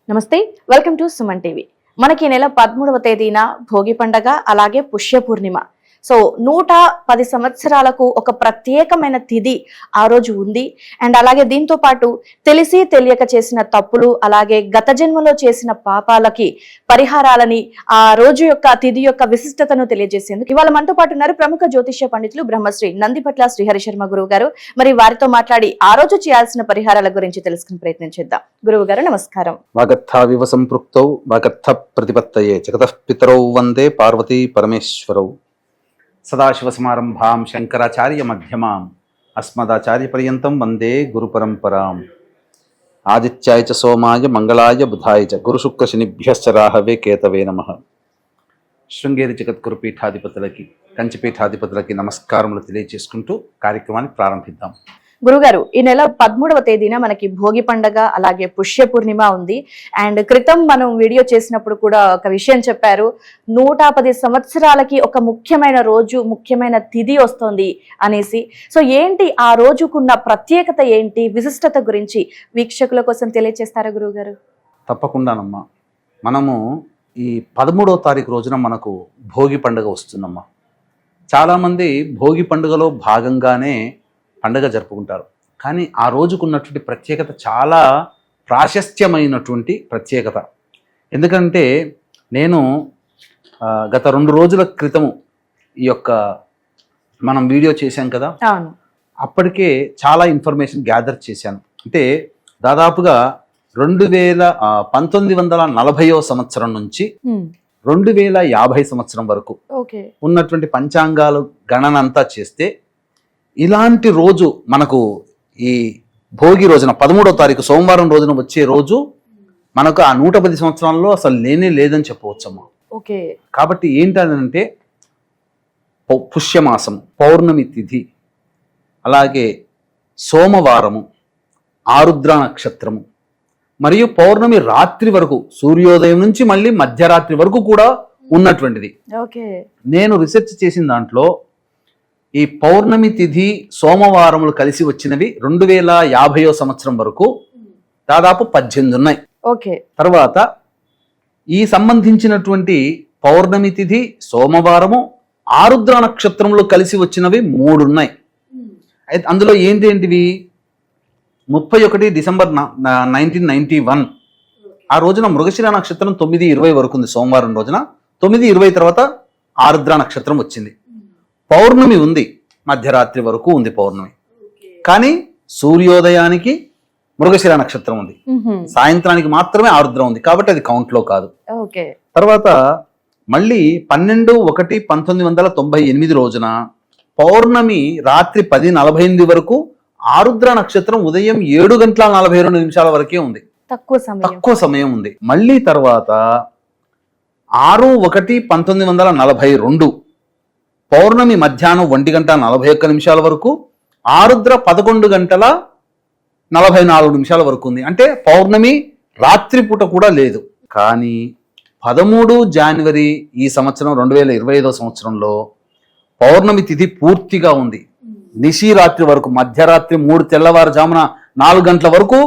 నమస్తే, welcome to Suman TV. మనకి ఈ నెల 13వ తేదీన భోగి పండగ, అలాగే పుష్య పూర్ణిమ. సో 110 సంవత్సరాలకు ఒక ప్రత్యేకమైన తిథి ఆ రోజు ఉంది. అండ్ అలాగే దీంతో పాటు తెలిసి తెలియక చేసిన తప్పులు, అలాగే గత జన్మలో చేసిన పాపాలకి పరిహారాలని, ఆ రోజు యొక్క తిథి యొక్క విశిష్టతను తెలియజేసేందుకు ఇవాళ మనతో పాటు ఉన్నారు ప్రముఖ జ్యోతిష్య పండితులు బ్రహ్మశ్రీ నందిపట్ల శ్రీహరి శర్మ గురువు గారు. మరి వారితో మాట్లాడి ఆ రోజు చేయాల్సిన పరిహారాల గురించి తెలుసుకునే ప్రయత్నం చేద్దాం. గురువు గారు నమస్కారం. వాగర్థావివ సంపృక్తౌ వాగర్థ ప్రతిపత్తయే జగతః పితరౌ వందే పార్వతీ పరమేశ్వరౌ. సదాశివసమారంభాం శంకరాచార్య మధ్యమాం అస్మదాచార్య పర్యంతం వందే గురు పరంపరాం. ఆదిత్యాయ చ సోమాయ మంగళాయ బుధాయ చ గురుశుక్ర శనిభ్యశ్చ రాహవే కేతవే నమః. శృంగేరి జగద్గురు పీఠాధిపతులకి, కంచిపీఠాధిపతులకి నమస్కారములు తెలియజేసుకుంటూ కార్యక్రమాన్ని ప్రారంభిద్దాం. గురుగారు, ఈ నెల 13వ తేదీన మనకి భోగి పండగ, అలాగే పుష్య పూర్ణిమ ఉంది. అండ్ క్రితం మనం వీడియో చేసినప్పుడు కూడా ఒక విషయం చెప్పారు, 110 సంవత్సరాలకి ఒక ముఖ్యమైన రోజు, ముఖ్యమైన తిథి వస్తుంది అనేసి. సో ఏంటి ఆ రోజుకున్న ప్రత్యేకత ఏంటి, విశిష్టత గురించి వీక్షకుల కోసం తెలియజేస్తారా గురువుగారు? తప్పకుండానమ్మా. మనము ఈ 13వ తారీఖు రోజున మనకు భోగి పండుగ వస్తుందమ్మా. చాలామంది భోగి పండుగలో భాగంగానే పండుగ జరుపుకుంటారు. కానీ ఆ రోజుకున్నటువంటి ప్రత్యేకత చాలా ప్రాశస్త్యమైనటువంటి ప్రత్యేకత. ఎందుకంటే నేను గత 2 రోజుల క్రితము ఈ యొక్క మనం వీడియో చేశాం కదా, అప్పటికే చాలా ఇన్ఫర్మేషన్ గ్యాదర్ చేశాను. అంటే దాదాపుగా 1940వ సంవత్సరం నుంచి 2050 సంవత్సరం వరకు ఉన్నటువంటి పంచాంగాలు గణన అంతా చేస్తే ఇలాంటి రోజు మనకు ఈ భోగి రోజున 13వ తారీఖు సోమవారం రోజున వచ్చే రోజు మనకు ఆ 110 సంవత్సరాల్లో అసలు లేనే లేదని చెప్పవచ్చమ్మా. కాబట్టి ఏంటంటే పుష్యమాసం, పౌర్ణమి తిథి, అలాగే సోమవారము, ఆరుద్ర నక్షత్రము, మరియు పౌర్ణమి రాత్రి వరకు, సూర్యోదయం నుంచి మళ్ళీ మధ్యరాత్రి వరకు కూడా ఉన్నటువంటిది. నేను రీసెర్చ్ చేసిన దాంట్లో ఈ పౌర్ణమి తిథి సోమవారములు కలిసి వచ్చినవి 2050వ సంవత్సరం వరకు దాదాపు 18 ఉన్నాయి. తర్వాత ఈ సంబంధించినటువంటి పౌర్ణమి తిథి, సోమవారము, ఆరుద్ర నక్షత్రములు కలిసి వచ్చినవి 3 ఉన్నాయి. అయితే అందులో ఏంటివి, 31 డిసెంబర్ 1991 ఆ రోజున మృగశిర నక్షత్రం 9:20 వరకు ఉంది. సోమవారం రోజున 9:20 తర్వాత ఆరుద్ర నక్షత్రం వచ్చింది. పౌర్ణమి ఉంది, మధ్యరాత్రి వరకు ఉంది పౌర్ణమి. కానీ సూర్యోదయానికి మృగశిర నక్షత్రం ఉంది, సాయంత్రానికి మాత్రమే ఆరుద్ర ఉంది. కాబట్టి అది కౌంట్లో కాదు. తర్వాత మళ్ళీ 12/1/1998 రోజున పౌర్ణమి రాత్రి 10:48 వరకు, ఆరుద్ర నక్షత్రం ఉదయం 7:42 వరకే ఉంది. తక్కువ సమయం ఉంది. మళ్ళీ తర్వాత 6/1/1942 పౌర్ణమి మధ్యాహ్నం 1:41 వరకు, ఆరుద్ర 11:44 వరకు ఉంది. అంటే పౌర్ణమి రాత్రిపూట కూడా లేదు. కానీ 13 జనవరి ఈ సంవత్సరం 2025వ సంవత్సరంలో పౌర్ణమి తిథి పూర్తిగా ఉంది. నిశిరాత్రి వరకు, మధ్యరాత్రి 3 తెల్లవారుజామున 4 గంటల వరకు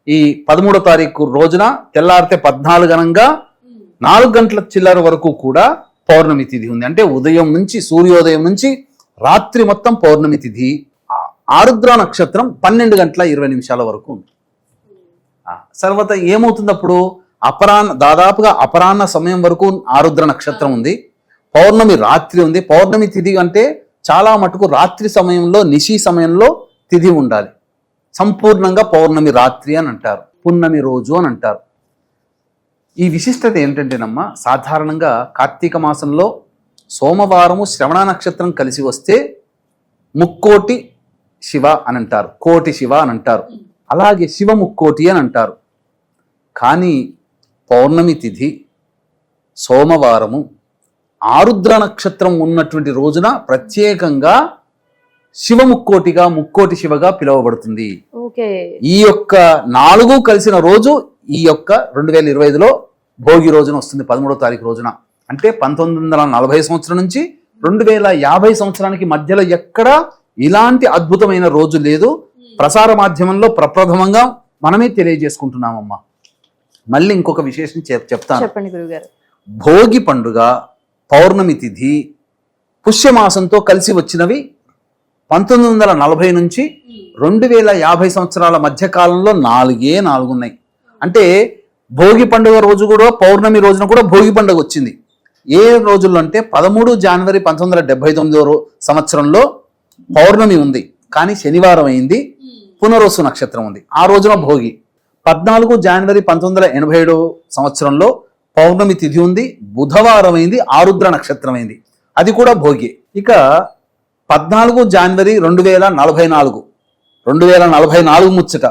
ఈ 13వ తారీఖు రోజున తెల్లారితే 14 గణంగా 4 గంటల చిల్లర వరకు కూడా పౌర్ణమి తిథి ఉంది. అంటే ఉదయం నుంచి, సూర్యోదయం నుంచి రాత్రి మొత్తం పౌర్ణమి తిథి. ఆరుద్ర నక్షత్రం 12:20 వరకు ఉంది. తర్వాత ఏమవుతుంది, అప్పుడు దాదాపుగా అపరాహ్న సమయం వరకు ఆరుద్ర నక్షత్రం ఉంది. పౌర్ణమి రాత్రి ఉంది. పౌర్ణమి తిథి అంటే చాలా మటుకు రాత్రి సమయంలో, నిశి సమయంలో తిథి ఉండాలి. సంపూర్ణంగా పౌర్ణమి రాత్రి అని అంటారు, పున్నమి రోజు అని అంటారు. ఈ విశిష్టత ఏంటంటేనమ్మా, సాధారణంగా కార్తీక మాసంలో సోమవారము శ్రవణ నక్షత్రం కలిసి వస్తే ముక్కోటి శివ అని అంటారు, కోటి శివ అని అంటారు, అలాగే శివ ముక్కోటి అని అంటారు. కానీ పౌర్ణమి తిథి, సోమవారము, ఆరుద్ర నక్షత్రం ఉన్నటువంటి రోజున ప్రత్యేకంగా శివ ముక్కోటిగా, ముక్కోటి శివగా పిలువబడుతుంది. ఈ యొక్క 4 కలిసిన రోజు ఈ యొక్క 2025లో భోగి రోజున వస్తుంది, 13వ తారీఖు రోజున. అంటే 1940 సంవత్సరం నుంచి 2050 సంవత్సరానికి మధ్యలో ఎక్కడా ఇలాంటి అద్భుతమైన రోజు లేదు. ప్రసార మాధ్యమంలో ప్రప్రథమంగా మనమే తెలియజేసుకుంటున్నామమ్మా. మళ్ళీ ఇంకొక విశేషం చెప్తాను. చెప్పండి గురుగారు. భోగి పండుగ, పౌర్ణమి తిథి పుష్యమాసంతో కలిసి వచ్చినవి 1940 నుంచి 2050 సంవత్సరాల మధ్య కాలంలో 4 ఉన్నాయి. అంటే భోగి పండుగ రోజు కూడా, పౌర్ణమి రోజున కూడా భోగి పండుగ వచ్చింది. ఏ రోజుల్లో అంటే 13 జనవరి 1979 సంవత్సరంలో పౌర్ణమి ఉంది, కానీ శనివారం అయింది, పునరోసు నక్షత్రం ఉంది, ఆ రోజున భోగి. 14 జనవరి 1987 సంవత్సరంలో పౌర్ణమి తిథి ఉంది, బుధవారం అయింది, ఆరుద్ర నక్షత్రం అయింది, అది కూడా భోగి. ఇక 14 జనవరి 2044 ముచ్చట,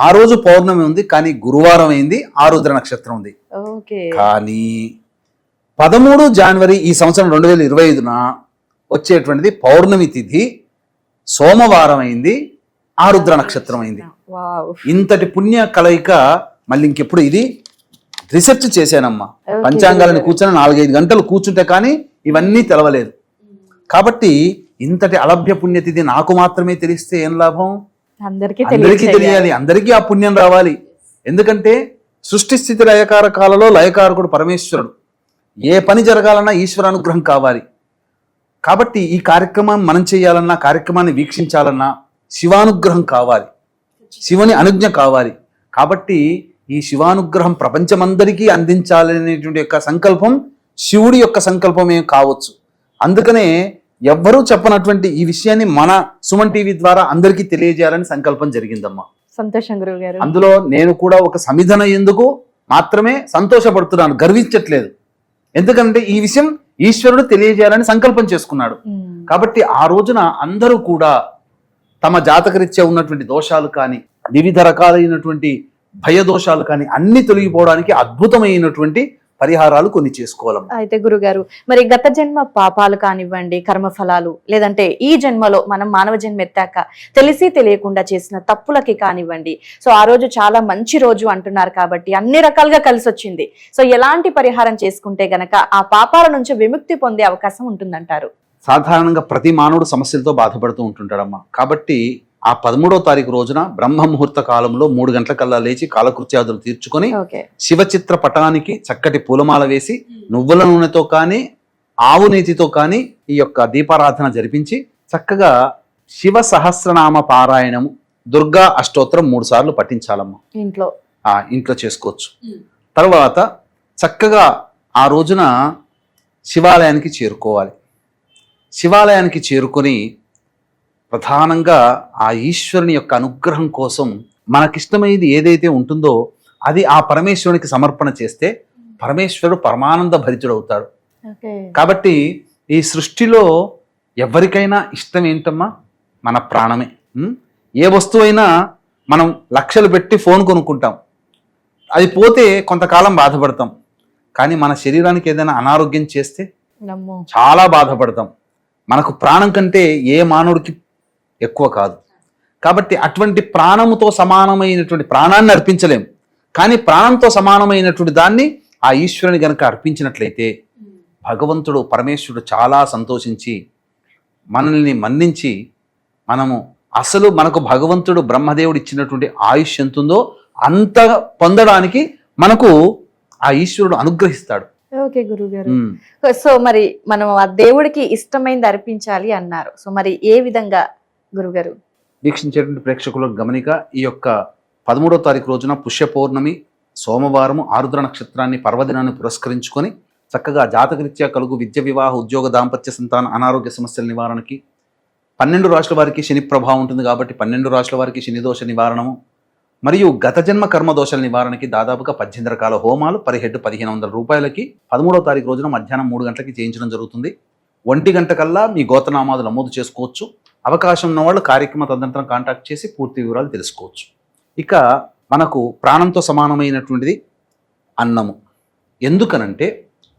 ఆ రోజు పౌర్ణమి ఉంది, కానీ గురువారం అయింది, ఆరుద్ర నక్షత్రం ఉంది. కానీ 13 జనవరి ఈ సంవత్సరం 2025న వచ్చేటువంటిది పౌర్ణమి తిథి, సోమవారం అయింది, ఆరుద్ర నక్షత్రం అయింది. ఇంతటి పుణ్య కలయిక మళ్ళీ ఇంకెప్పుడు ఇది రీసెర్చ్ చేశానమ్మా. పంచాంగాలను కూర్చొని 4-5 గంటలు కూర్చుంటే కానీ ఇవన్నీ తెలవలేదు. కాబట్టి ఇంతటి అలభ్య పుణ్యతిథి నాకు మాత్రమే తెలిస్తే ఏం లాభం? అందరికీ తెలియాలి, అందరికీ ఆ పుణ్యం రావాలి. ఎందుకంటే సృష్టి స్థితి లయకార కాలలో లయకారకుడు పరమేశ్వరుడు. ఏ పని జరగాలన్నా ఈశ్వర అనుగ్రహం కావాలి. కాబట్టి ఈ కార్యక్రమం మనం చేయాలన్నా, కార్యక్రమాన్ని వీక్షించాలన్నా శివానుగ్రహం కావాలి, శివుని అనుజ్ఞ కావాలి. కాబట్టి ఈ శివానుగ్రహం ప్రపంచమందరికీ అందించాలనేటువంటి యొక్క సంకల్పం శివుడి యొక్క సంకల్పమే కావచ్చు. అందుకనే ఎవ్వరూ చెప్పనటువంటి ఈ విషయాన్ని మన సుమన్ టీవీ ద్వారా అందరికీ తెలియజేయాలని సంకల్పం జరిగిందమ్మా. సంతోషం గురువు గారు. అందులో నేను కూడా ఒక సమిధన ఎందుకు మాత్రమే సంతోషపడుతున్నాను, గర్వించట్లేదు. ఎందుకంటే ఈ విషయం ఈశ్వరుడు తెలియజేయాలని సంకల్పం చేసుకున్నాడు. కాబట్టి ఆ రోజున అందరూ కూడా తమ జాతకరీత్యా ఉన్నటువంటి దోషాలు కానీ, వివిధ రకాలైనటువంటి భయ దోషాలు కానీ అన్ని తొలగిపోవడానికి అద్భుతమైనటువంటి పరిహారాలు కొన్ని చేసుకోవాలి. అయితే గురుగారు, మరి గత జన్మ పాపాలు కానివ్వండి, కర్మఫలాలు, లేదంటే ఈ జన్మలో మనం మానవ జన్మ ఎత్తాక తెలిసి తెలియకుండా చేసిన తప్పులకి కానివ్వండి, సో ఆ రోజు చాలా మంచి రోజు అంటున్నారు కాబట్టి అన్ని రకాలుగా కలిసి వచ్చింది. సో ఎలాంటి పరిహారం చేసుకుంటే గనక ఆ పాపాల నుంచి విముక్తి పొందే అవకాశం ఉంటుందంటారు? సాధారణంగా ప్రతి మానవుడు సమస్యలతో బాధపడుతూ ఉంటుంటాడమ్మా. కాబట్టి ఆ 13వ తారీఖు రోజున బ్రహ్మ ముహూర్త కాలంలో 3 గంటలకల్లా లేచి కాలకృత్యాదులు తీర్చుకొని శివచిత్ర పటానికి చక్కటి పూలమాల వేసి నువ్వుల నూనెతో కానీ ఆవు నేతితో కానీ ఈ యొక్క దీపారాధన జరిపించి చక్కగా శివ సహస్రనామ పారాయణము, దుర్గా అష్టోత్తరం 3 సార్లు పఠించాలమ్మా. ఇంట్లో చేసుకోవచ్చు. తర్వాత చక్కగా ఆ రోజున శివాలయానికి చేరుకోవాలి. శివాలయానికి చేరుకొని ప్రధానంగా ఆ ఈశ్వరుని యొక్క అనుగ్రహం కోసం మనకిష్టమైనది ఏదైతే ఉంటుందో అది ఆ పరమేశ్వరునికి సమర్పణ చేస్తే పరమేశ్వరుడు పరమానంద భరితుడవుతాడు. కాబట్టి ఈ సృష్టిలో ఎవరికైనా ఇష్టం ఏంటమ్మా? మన ప్రాణమే. ఏ వస్తువైనా మనం లక్షలు పెట్టి ఫోన్ కొనుక్కుంటాం, అది పోతే కొంతకాలం బాధపడతాం. కానీ మన శరీరానికి ఏదైనా అనారోగ్యం చేస్తే చాలా బాధపడతాం. మనకు ప్రాణం కంటే ఏ మానవుడికి ఎక్కువ కాదు. కాబట్టి అటువంటి ప్రాణముతో సమానమైనటువంటి ప్రాణాన్ని అర్పించలేం, కానీ ప్రాణంతో సమానమైనటువంటి దాన్ని ఆ ఈశ్వరుని గనక అర్పించినట్లయితే భగవంతుడు పరమేశ్వరుడు చాలా సంతోషించి మనల్ని మన్నించి మనకు భగవంతుడు బ్రహ్మదేవుడు ఇచ్చినటువంటి ఆయుష్ ఎంతుందో అంత పొందడానికి మనకు ఆ ఈశ్వరుడు అనుగ్రహిస్తాడు. ఓకే గురుగారు. సో మరి మనం ఆ దేవుడికి ఇష్టమైనది అర్పించాలి అన్నారు. సో మరి ఏ విధంగా గురుగారు? వీక్షించేటువంటి ప్రేక్షకులకు గమనిక, ఈ యొక్క 13వ తారీఖు రోజున పుష్య పౌర్ణమి, సోమవారము, ఆరుద్ర నక్షత్రాన్ని పర్వదినాన్ని పురస్కరించుకొని చక్కగా జాతకరీత్యా కలుగు విద్య, వివాహ, ఉద్యోగ, దాంపత్య, సంతాన, అనారోగ్య సమస్యల నివారణకి 12 రాశుల వారికి శని ప్రభావం ఉంటుంది కాబట్టి 12 రాశుల వారికి శని దోష నివారణము మరియు గత జన్మ కర్మ దోషాల నివారణకి దాదాపుగా 18 రకాల హోమాలు పర్ హెడ్ 1500 రూపాయలకి 13వ తారీఖు రోజున మధ్యాహ్నం 3 గంటలకి చేయించడం జరుగుతుంది. 1 గంట కల్లా మీ గోత్రనామాలు నమోదు చేసుకోవచ్చు. అవకాశం ఉన్న వాళ్ళు కార్యక్రమ తదనంతరం కాంటాక్ట్ చేసి పూర్తి వివరాలు తెలుసుకోవచ్చు. ఇక మనకు ప్రాణంతో సమానమైనటువంటిది అన్నము. ఎందుకనంటే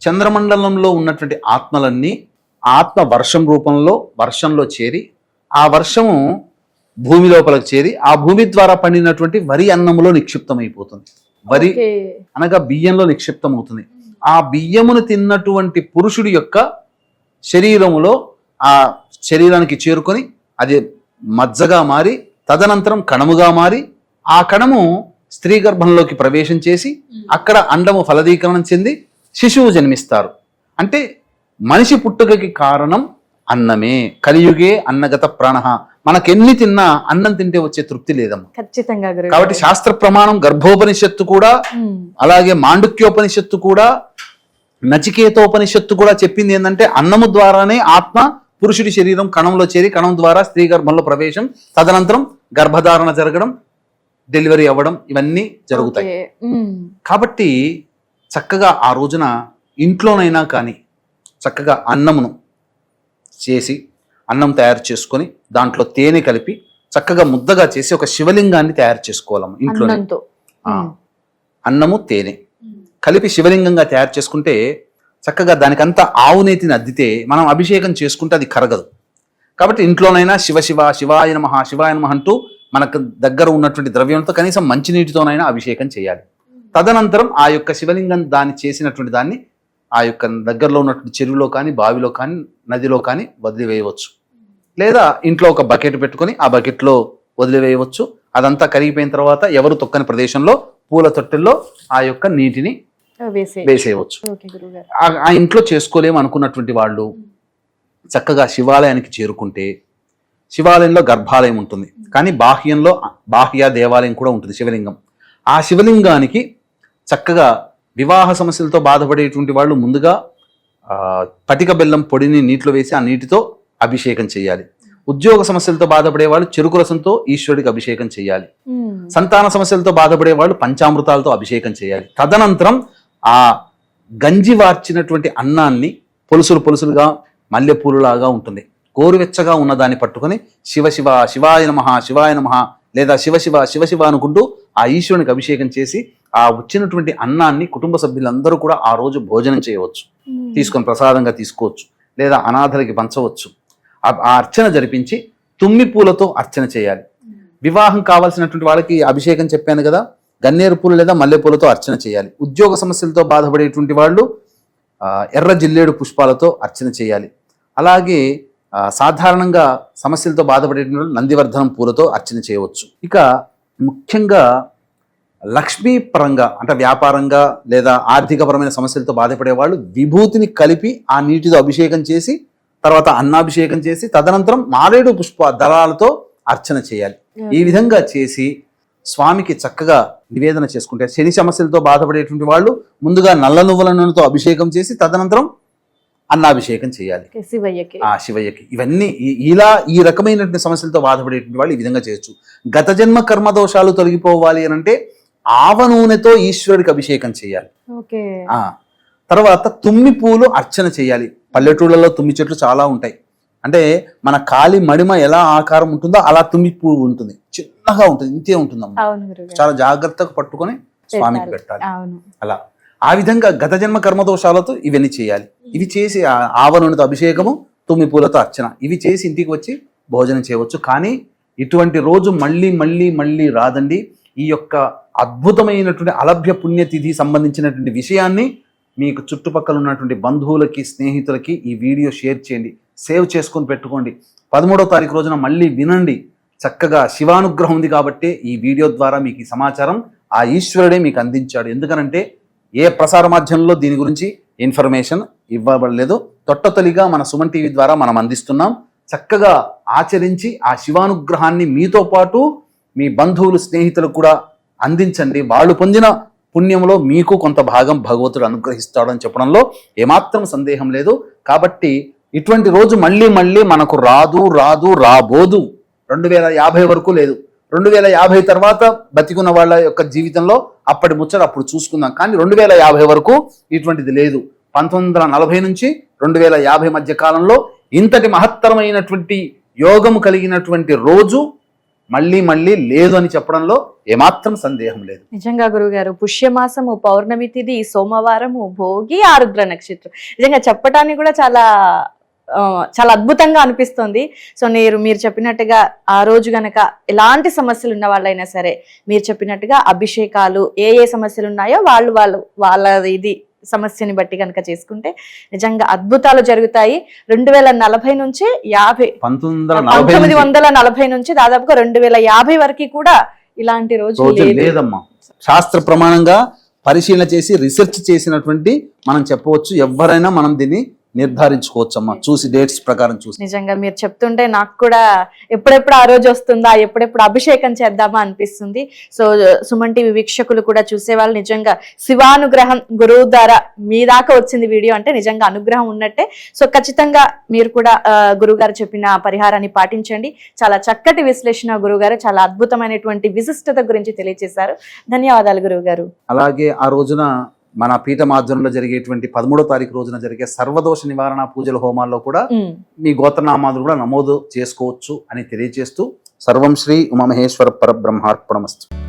చంద్రమండలంలో ఉన్నటువంటి ఆత్మలన్నీ ఆత్మ వర్షం రూపంలో వర్షంలో చేరి ఆ వర్షము భూమి లోపలికి చేరి ఆ భూమి ద్వారా పండినటువంటి వరి అన్నములో నిక్షిప్తమైపోతుంది. వరి అనగా బియ్యంలో నిక్షిప్తమవుతుంది. ఆ బియ్యమును తిన్నటువంటి పురుషుడి యొక్క శరీరములో ఆ శరీరానికి చేరుకొని అది మజ్జగా మారి తదనంతరం కణముగా మారి ఆ కణము స్త్రీ గర్భంలోకి ప్రవేశం చేసి అక్కడ అండము ఫలదీకరణం చెంది శిశువు జన్మిస్తారు. అంటే మనిషి పుట్టుకకి కారణం అన్నమే. కలియుగే అన్నగత ప్రాణః. మనకెన్ని తిన్నా అన్నం తింటే వచ్చే తృప్తి లేదమ్మా. ఖచ్చితంగా గురుగారు. కాబట్టి శాస్త్ర ప్రమాణం గర్భోపనిషత్తు కూడా, అలాగే మాండుక్యోపనిషత్తు కూడా, నచికేతోపనిషత్తు కూడా చెప్పింది ఏంటంటే అన్నము ద్వారానే ఆత్మ పురుషుడి శరీరం కణంలో చేరి కణం ద్వారా స్త్రీ గర్భంలో ప్రవేశం, తదనంతరం గర్భధారణ జరగడం, డెలివరీ అవ్వడం, ఇవన్నీ జరుగుతాయి. కాబట్టి చక్కగా ఆ రోజున ఇంట్లోనైనా కానీ చక్కగా అన్నమును చేసి అన్నం తయారు చేసుకొని దాంట్లో తేనె కలిపి చక్కగా ముద్దగా చేసి ఒక శివలింగాన్ని తయారు చేసుకోవాలమ్మ ఇంట్లోనే. అన్నము తేనె కలిపి శివలింగంగా తయారు చేసుకుంటే చక్కగా దానికంతా ఆవు నేతిని అద్దితే మనం అభిషేకం చేసుకుంటే అది కరగదు. కాబట్టి ఇంట్లోనైనా శివ శివ శివాయ నమః శివాయ నమః అంటూ మనకు దగ్గర ఉన్నటువంటి ద్రవ్యంతో కనీసం మంచినీటితోనైనా అభిషేకం చేయాలి. తదనంతరం ఆ యొక్క శివలింగం దాన్ని చేసినటువంటి దాన్ని ఆ యొక్క దగ్గరలో ఉన్నటువంటి చెరువులో కానీ, బావిలో కానీ, నదిలో కానీ వదిలివేయవచ్చు. లేదా ఇంట్లో ఒక బకెట్ పెట్టుకొని ఆ బకెట్లో వదిలివేయవచ్చు. అదంతా కరిగిపోయిన తర్వాత ఎవరు తొక్కని ప్రదేశంలో పూల తొట్టెల్లో ఆ యొక్క నీటిని వేసేయవచ్చు. ఆ ఇంట్లో చేసుకోలేము అనుకున్నటువంటి వాళ్ళు చక్కగా శివాలయానికి చేరుకుంటే, శివాలయంలో గర్భాలయం ఉంటుంది కానీ బాహ్యంలో బాహ్య దేవాలయం కూడా ఉంటుంది, శివలింగం. ఆ శివలింగానికి చక్కగా వివాహ సమస్యలతో బాధపడేటువంటి వాళ్ళు ముందుగా పటిక బెల్లం పొడిని నీటిలో వేసి ఆ నీటితో అభిషేకం చేయాలి. ఉద్యోగ సమస్యలతో బాధపడే వాళ్ళు చెరుకు రసంతో ఈశ్వరుడికి అభిషేకం చేయాలి. సంతాన సమస్యలతో బాధపడే వాళ్ళు పంచామృతాలతో అభిషేకం చేయాలి. తదనంతరం ఆ గంజి వార్చినటువంటి అన్నాన్ని పొలుసులుగా మల్లెపూలులాగా ఉంటుంది, గోరువెచ్చగా ఉన్న దాన్ని పట్టుకొని శివ శివ శివాయ నమః శివాయ నమః లేదా శివ శివ శివ శివ అనుకుంటూ ఆ ఈశ్వరునికి అభిషేకం చేసి ఆ వచ్చినటువంటి అన్నాన్ని కుటుంబ సభ్యులందరూ కూడా ఆ రోజు భోజనం చేయవచ్చు, తీసుకొని ప్రసాదంగా తీసుకోవచ్చు, లేదా అనాథలకి పంచవచ్చు. ఆ అర్చన జరిపించి తుమ్మి పూలతో అర్చన చేయాలి. వివాహం కావాల్సినటువంటి వాళ్ళకి అభిషేకం చెప్పాను కదా, గన్నేరు పూలు లేదా మల్లెపూలతో అర్చన చేయాలి. ఉద్యోగ సమస్యలతో బాధపడేటువంటి వాళ్ళు ఎర్ర జిల్లేడు పుష్పాలతో అర్చన చేయాలి. అలాగే సాధారణంగా సమస్యలతో బాధపడేటువంటి వాళ్ళు నందివర్ధనం పూలతో అర్చన చేయవచ్చు. ఇక ముఖ్యంగా లక్ష్మీ పరంగా అంటే వ్యాపారంగా లేదా ఆర్థికపరమైన సమస్యలతో బాధపడే వాళ్ళు విభూతిని కలిపి ఆ నీటితో అభిషేకం చేసి తర్వాత అన్నాభిషేకం చేసి తదనంతరం మారేడు పుష్ప దళాలతో అర్చన చేయాలి. ఈ విధంగా చేసి స్వామికి చక్కగా నివేదన చేసుకుంటే, శని సమస్యలతో బాధపడేటువంటి వాళ్ళు ముందుగా నల్ల నువ్వుల నూనెతో అభిషేకం చేసి తదనంతరం అన్నాభిషేకం చేయాలి శివయ్యకి. ఇవన్నీ ఇలా ఈ రకమైనటువంటి సమస్యలతో బాధపడేటువంటి వాళ్ళు ఈ విధంగా చేయొచ్చు. గత జన్మ కర్మ దోషాలు తొలగిపోవాలి అని అంటే ఆవ నూనెతో ఈశ్వరుడికి అభిషేకం చేయాలి. తర్వాత తుమ్మి పూలు అర్చన చేయాలి. పల్లెటూళ్ళలో తుమ్మి చెట్లు చాలా ఉంటాయి. అంటే మన కాలి మడిమ ఎలా ఆకారం ఉంటుందో అలా తుమ్మి పువ్వు ఉంటుంది, చిన్నగా ఉంటుంది, ఇంతే ఉంటుందమ్మా. చాలా జాగ్రత్తగా పట్టుకొని స్వామికి పెట్టాలి. అలా ఆ విధంగా గత జన్మ కర్మదోషాలతో ఇవన్నీ చేయాలి. ఇవి చేసి ఆవ నూనెతో అభిషేకము, తుమ్మి పూలతో అర్చన, ఇవి చేసి ఇంటికి వచ్చి భోజనం చేయవచ్చు. కానీ ఇటువంటి రోజు మళ్ళీ మళ్ళీ మళ్ళీ రాదండి. ఈ యొక్క అద్భుతమైనటువంటి అలభ్య పుణ్యతిథి సంబంధించినటువంటి విషయాన్ని మీకు చుట్టుపక్కల ఉన్నటువంటి బంధువులకి, స్నేహితులకి ఈ వీడియో షేర్ చేయండి, సేవ్ చేసుకొని పెట్టుకోండి. 13వ తారీఖు రోజున మళ్ళీ వినండి. చక్కగా శివానుగ్రహం ఉంది కాబట్టి ఈ వీడియో ద్వారా మీకు ఈ సమాచారం ఆ ఈశ్వరుడే మీకు అందించాడు. ఎందుకనంటే ఏ ప్రసార మాధ్యమంలో దీని గురించి ఇన్ఫర్మేషన్ ఇవ్వబడలేదు. తొట్టతొలిగా మన సుమన్ టీవీ ద్వారా మనం అందిస్తున్నాం. చక్కగా ఆచరించి ఆ శివానుగ్రహాన్ని మీతో పాటు మీ బంధువులు, స్నేహితులకు కూడా అందించండి. వాళ్ళు పొందిన పుణ్యంలో మీకు కొంత భాగం భగవంతుడు అనుగ్రహిస్తాడని చెప్పడంలో ఏమాత్రం సందేహం లేదు. కాబట్టి ఇటువంటి రోజు మళ్ళీ మళ్ళీ మనకు రాబోదు. 2050 వరకు లేదు. 2050 తర్వాత బతికున్న వాళ్ళ యొక్క జీవితంలో అప్పటి ముచ్చట అప్పుడు చూసుకుందాం. కానీ 2050 వరకు ఇటువంటిది లేదు. 1940 నుంచి 2050 మధ్య కాలంలో ఇంతటి మహత్తరమైనటువంటి యోగము కలిగినటువంటి రోజు మళ్ళీ మళ్ళీ లేదు అని చెప్పడంలో ఏమాత్రం సందేహం లేదు. నిజంగా గురుగారు, పుష్యమాసము, పౌర్ణమి తిథి, సోమవారము, భోగి, ఆరుద్ర నక్షత్రం, నిజంగా చెప్పడానికి కూడా చాలా అద్భుతంగా అనిపిస్తుంది. సో మీరు చెప్పినట్టుగా ఆ రోజు గనక ఎలాంటి సమస్యలు ఉన్న వాళ్ళైనా సరే మీరు చెప్పినట్టుగా అభిషేకాలు ఏ సమస్యలు ఉన్నాయో వాళ్ళ ఇది సమస్యని బట్టి కనుక చేసుకుంటే నిజంగా అద్భుతాలు జరుగుతాయి. 2040 నుంచి 1940 నుంచి దాదాపుగా 2050 వరకు కూడా ఇలాంటి రోజు రోజు లేదు. లేదమ్మా. శాస్త్ర ప్రమాణంగా పరిశీలన చేసి రీసెర్చ్ చేసినటువంటి మనం చెప్పవచ్చు, ఎవరైనా మనం దీన్ని నిర్ధారించుకోవచ్చు అమ్మా, చూసి డేట్స్ ప్రకారం చూసి. నిజంగా మీరు చెప్తుంటే నాకు కూడా ఎప్పుడెప్పుడు ఆ రోజు వస్తుందా, ఎప్పుడెప్పుడు అభిషేకం చేద్దామా అనిపిస్తుంది. సో సుమన్ టీవీ వీక్షకులు కూడా చూసేవాళ్ళు నిజంగా శివానుగ్రహం గురువు ద్వారా మీ దాకా వచ్చింది వీడియో అంటే నిజంగా అనుగ్రహం ఉన్నట్టే. సో ఖచ్చితంగా మీరు కూడా గురువు గారు చెప్పిన పరిహారాన్ని పాటించండి. చాలా చక్కటి విశ్లేషణ గురువు గారు, చాలా అద్భుతమైనటువంటి విశిష్టత గురించి తెలియజేశారు. ధన్యవాదాలు గురువు గారు. అలాగే ఆ రోజున మన పీఠ మాధ్యంలో జరిగేటువంటి 13వ తారీఖు రోజున జరిగే సర్వదోష నివారణ పూజల హోమాల్లో కూడా మీ గోత్రనామాలు కూడా నమోదు చేసుకోవచ్చు అని తెలియజేస్తూ, సర్వం శ్రీ ఉమామహేశ్వర పరబ్రహ్మార్పణమస్తు.